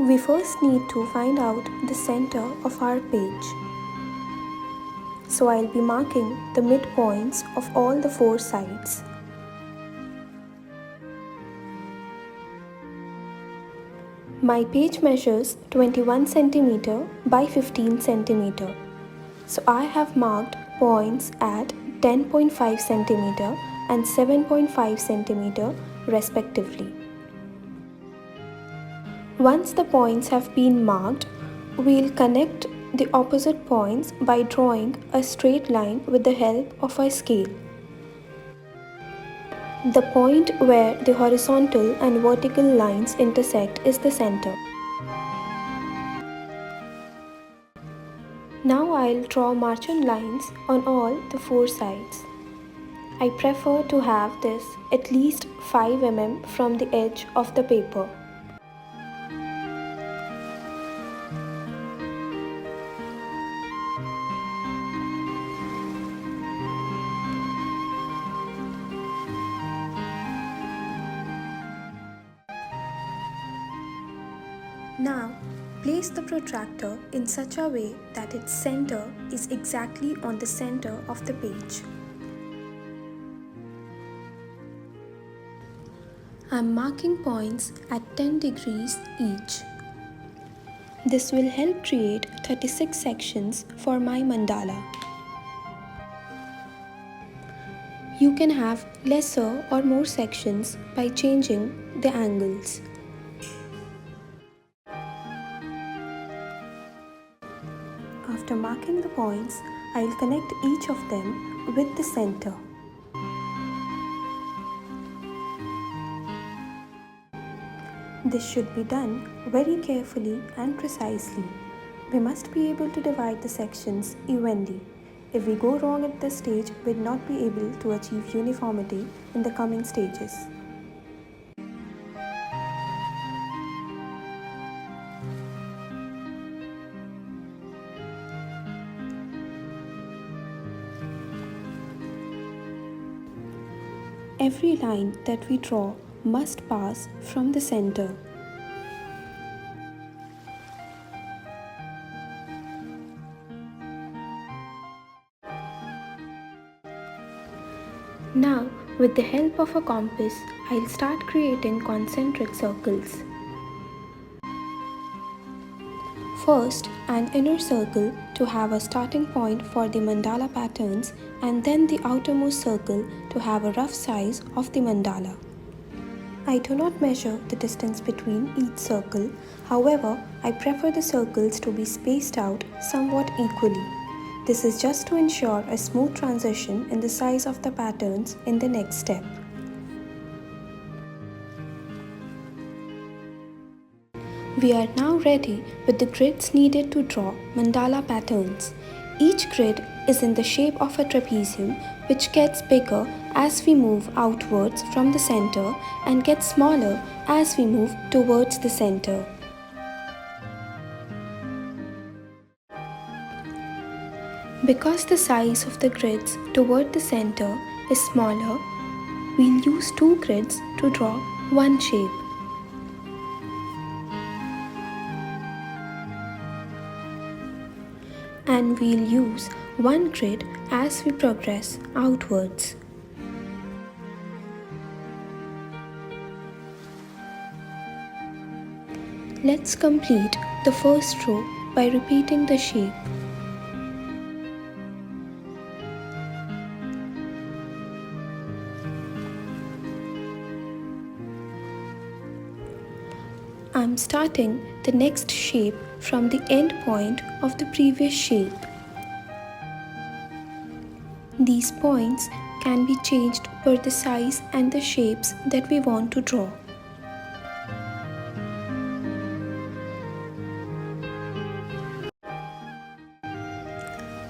We first need to find out the center of our page. So I'll be marking the midpoints of all the four sides. My page measures 21 cm by 15 cm. So I have marked points at 10.5 cm and 7.5 cm respectively. Once the points have been marked, we'll connect the opposite points by drawing a straight line with the help of a scale. The point where the horizontal and vertical lines intersect is the center. Now I'll draw margin lines on all the four sides. I prefer to have this at least 5 mm from the edge of the paper. Now, place the protractor in such a way that its center is exactly on the center of the page. I'm marking points at 10 degrees each. This will help create 36 sections for my mandala. You can have lesser or more sections by changing the angles. After marking the points, I'll connect each of them with the center. This should be done very carefully and precisely. We must be able to divide the sections evenly. If we go wrong at this stage, we'll not be able to achieve uniformity in the coming stages. Every line that we draw must pass from the center. Now, with the help of a compass, I'll start creating concentric circles. First, an inner circle to have a starting point for the mandala patterns, and then the outermost circle to have a rough size of the mandala. I do not measure the distance between each circle, however, I prefer the circles to be spaced out somewhat equally. This is just to ensure a smooth transition in the size of the patterns in the next step. We are now ready with the grids needed to draw mandala patterns. Each grid is in the shape of a trapezium, which gets bigger as we move outwards from the center and gets smaller as we move towards the center. Because the size of the grids toward the center is smaller, we'll use 2 grids to draw one shape. And we'll use 1 grid as we progress outwards. Let's complete the first row by repeating the shape. I'm starting the next shape from the end point of the previous shape. These points can be changed per the size and the shapes that we want to draw.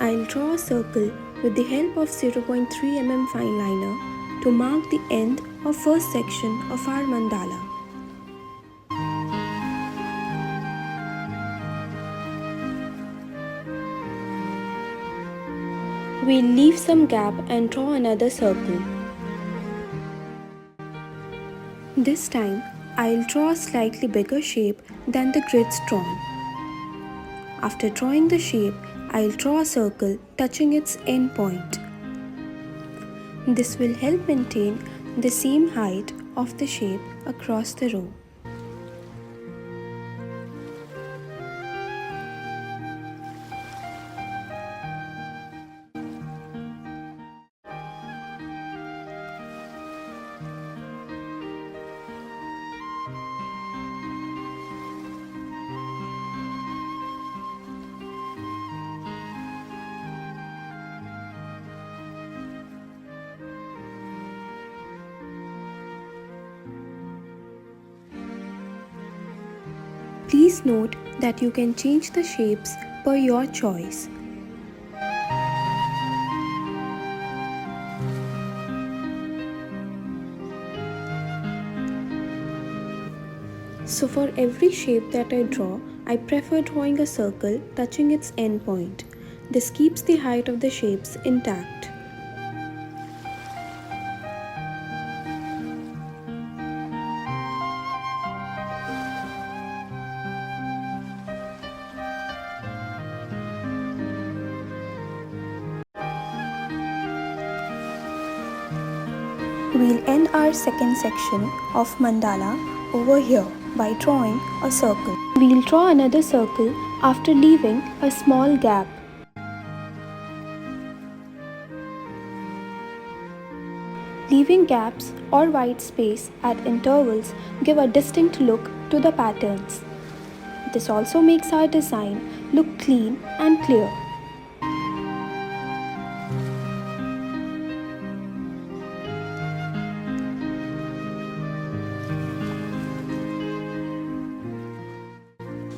I'll draw a circle with the help of 0.3 mm fineliner to mark the end of first section of our mandala. We'll leave some gap and draw another circle. This time, I'll draw a slightly bigger shape than the grids drawn. After drawing the shape, I'll draw a circle touching its end point. This will help maintain the same height of the shape across the row. Please note that you can change the shapes per your choice. So for every shape that I draw, I prefer drawing a circle touching its end point. This keeps the height of the shapes intact. We'll end our second section of mandala over here by drawing a circle. We'll draw another circle after leaving a small gap. Leaving gaps or white space at intervals give a distinct look to the patterns. This also makes our design look clean and clear.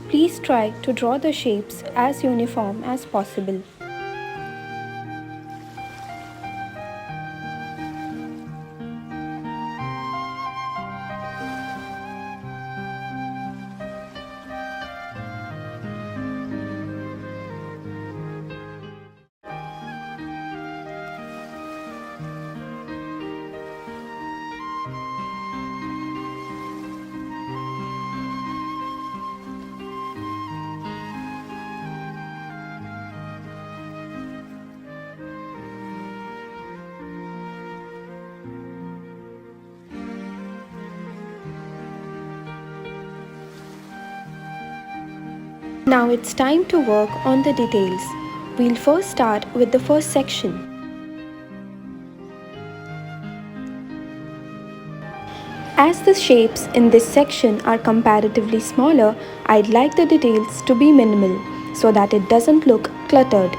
Please try to draw the shapes as uniform as possible. Now it's time to work on the details. We'll first start with the first section. As the shapes in this section are comparatively smaller, I'd like the details to be minimal so that it doesn't look cluttered.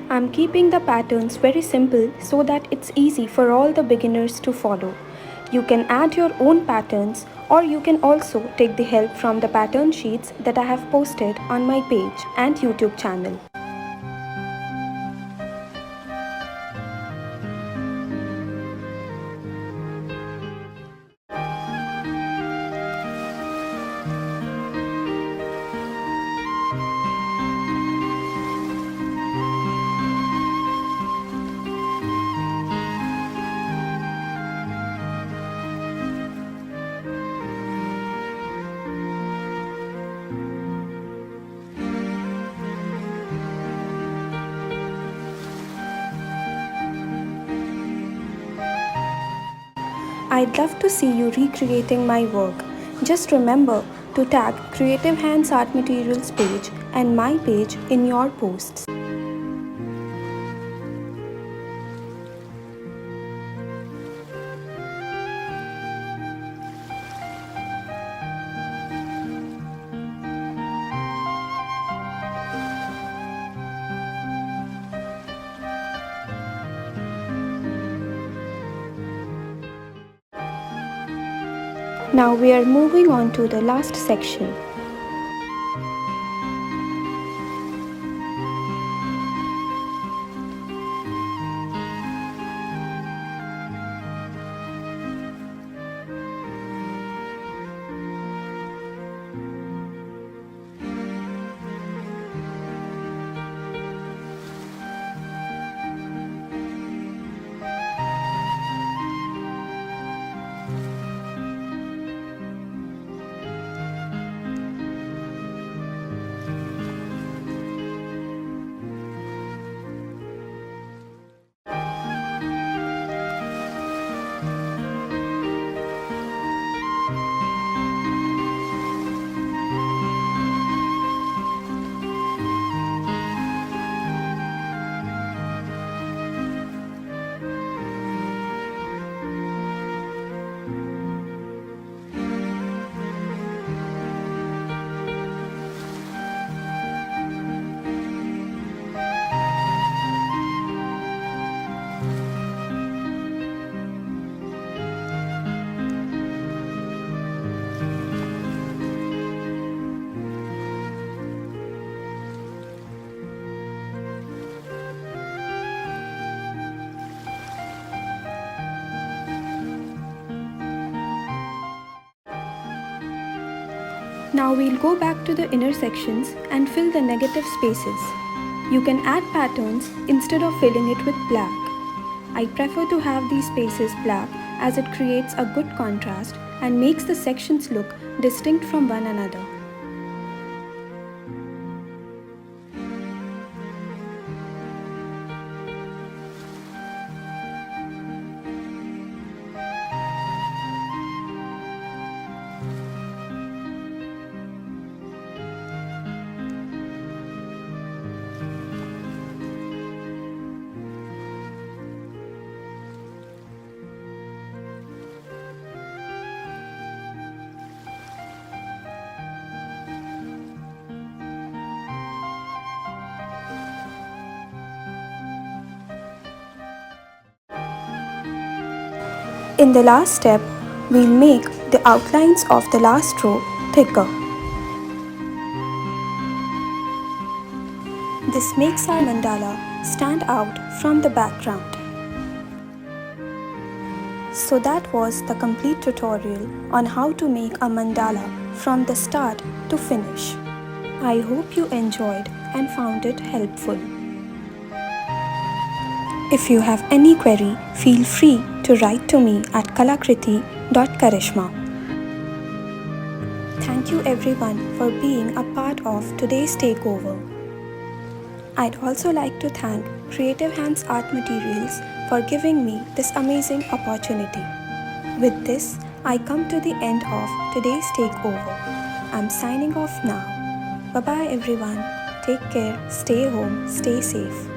I'm keeping the patterns very simple so that it's easy for all the beginners to follow. You can add your own patterns, or you can also take the help from the pattern sheets that I have posted on my page and YouTube channel. I'd love to see you recreating my work. Just remember to tag Creative Hands Art Materials page and my page in your posts. Now we are moving on to the last section. Now we'll go back to the intersections and fill the negative spaces. You can add patterns instead of filling it with black. I prefer to have these spaces black as it creates a good contrast and makes the sections look distinct from one another. In the last step, we'll make the outlines of the last row thicker. This makes our mandala stand out from the background. So that was the complete tutorial on how to make a mandala from the start to finish. I hope you enjoyed and found it helpful. If you have any query, feel free to write to me at kalakriti.karishma. Thank you everyone for being a part of today's takeover. I'd also like to thank Creative Hands Art Materials for giving me this amazing opportunity. With this, I come to the end of today's takeover. I'm signing off now. Bye bye everyone. Take care, stay home, stay safe.